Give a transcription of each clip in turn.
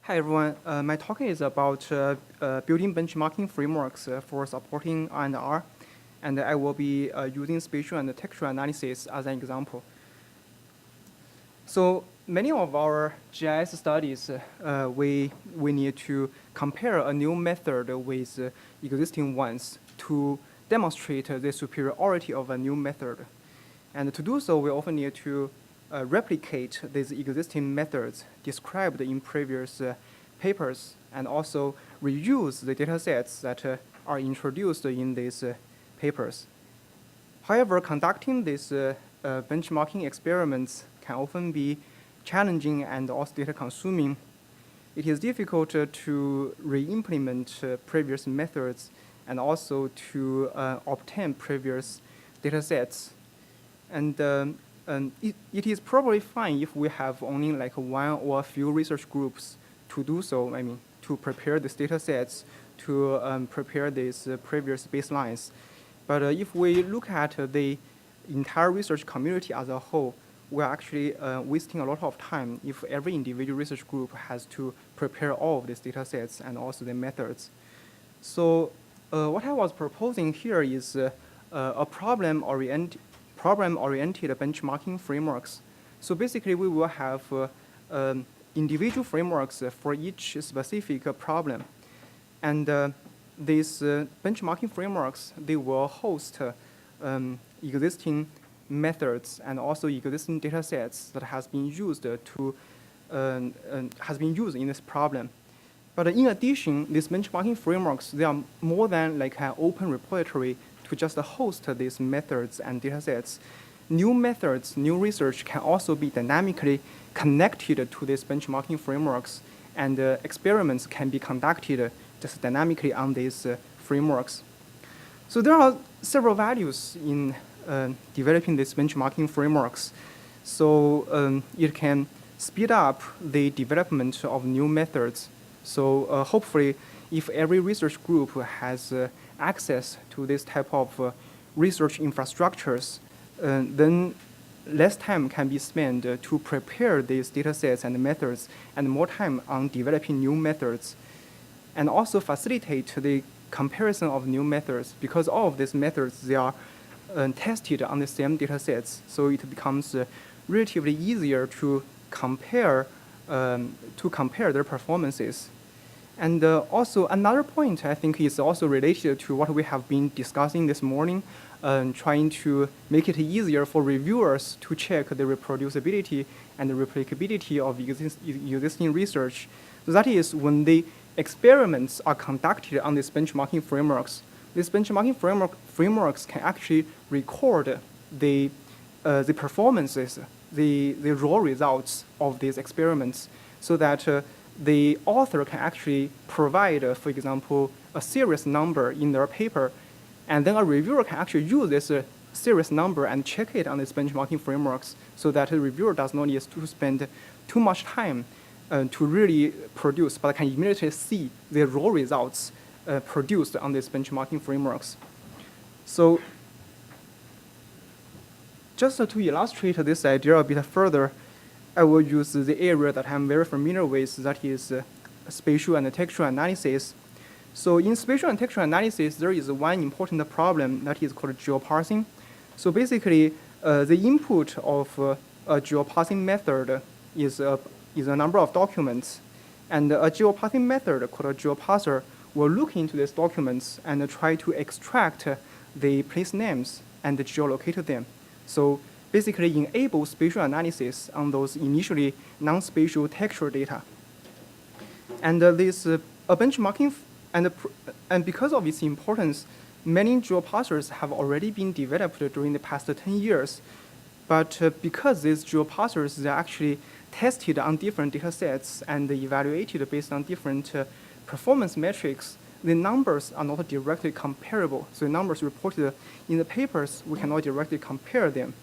Hi everyone, my talk is about building benchmarking frameworks for supporting R&R, and I will be using spatial and textual analysis as an example. So many of our GIS studies, we need to compare a new method with existing ones to demonstrate the superiority of a new method. And to do so, we often need to replicate these existing methods described in previous papers and also reuse the data sets that are introduced in these papers. However, conducting these benchmarking experiments can often be challenging and also data consuming. It is difficult to re-implement previous methods and also to obtain previous data sets. And it is probably fine if we have only like one or a few research groups to do so, to prepare these data sets, to prepare these previous baselines. But if we look at the entire research community as a whole, we're actually wasting a lot of time if every individual research group has to prepare all of these data sets and also the methods. So what I was proposing here is a problem-oriented benchmarking frameworks. So basically, we will have individual frameworks for each specific problem. And these benchmarking frameworks, they will host existing methods and also existing data sets that has been used in this problem. But in addition, these benchmarking frameworks, they are more than like an open repository to just host these methods and data sets. New methods, new research can also be dynamically connected to these benchmarking frameworks, and experiments can be conducted just dynamically on these frameworks. So there are several values in developing these benchmarking frameworks. So it can speed up the development of new methods. So hopefully, if every research group has access to this type of research infrastructures, then less time can be spent to prepare these data sets and methods, and more time on developing new methods, and also facilitate the comparison of new methods, because all of these methods, they are tested on the same data sets, so it becomes relatively easier to compare their performances. And also another point I think is also related to what we have been discussing this morning, trying to make it easier for reviewers to check the reproducibility and the replicability of existing research. So that is when the experiments are conducted on these benchmarking frameworks. These benchmarking frameworks can actually record the performances, the raw results of these experiments, so that the author can actually provide, for example, a series number in their paper, and then a reviewer can actually use this series number and check it on these benchmarking frameworks, so that the reviewer does not need to spend too much time to really produce, but can immediately see the raw results produced on these benchmarking frameworks. So just to illustrate this idea a bit further, I will use the area that I'm very familiar with, that is spatial and textual analysis. So in spatial and textual analysis, there is one important problem that is called geoparsing. So basically, the input of a geoparsing method is a number of documents, and a geoparsing method called a geoparser will look into these documents and try to extract the place names and geolocate them. So basically enable spatial analysis on those initially non-spatial textual data. And this benchmarking, and because of its importance, many geoparsers have already been developed during the past 10 years. But because these geoparsers are actually tested on different data sets and evaluated based on different performance metrics, the numbers are not directly comparable. So the numbers reported in the papers, we cannot directly compare them.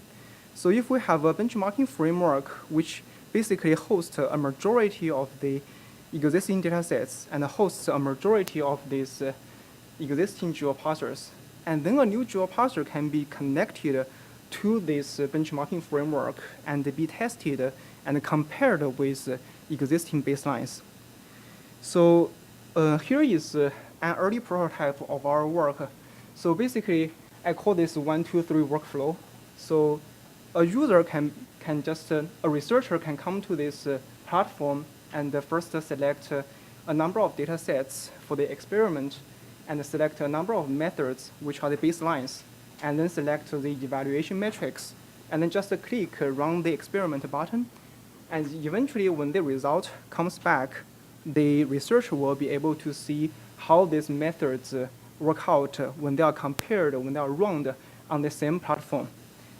So if we have a benchmarking framework which basically hosts a majority of the existing data sets and hosts a majority of these existing geoparsers, and then a new geoparser can be connected to this benchmarking framework and be tested and compared with existing baselines. So here is an early prototype of our work. So basically, I call this 1, 2, 3 workflow. So a user can just, a researcher can come to this platform and first select a number of data sets for the experiment and select a number of methods, which are the baselines, and then select the evaluation metrics, and then just click run the experiment button. And eventually, when the result comes back, the researcher will be able to see how these methods work out when they are compared, when they are run on the same platform.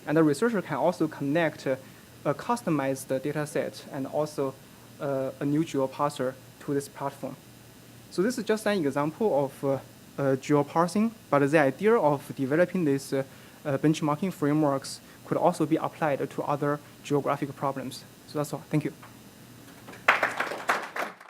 And the researcher can also connect a customized data set and also a new geoparser to this platform. So this is just an example of geoparsing, but the idea of developing these benchmarking frameworks could also be applied to other geographic problems. So that's all. Thank you.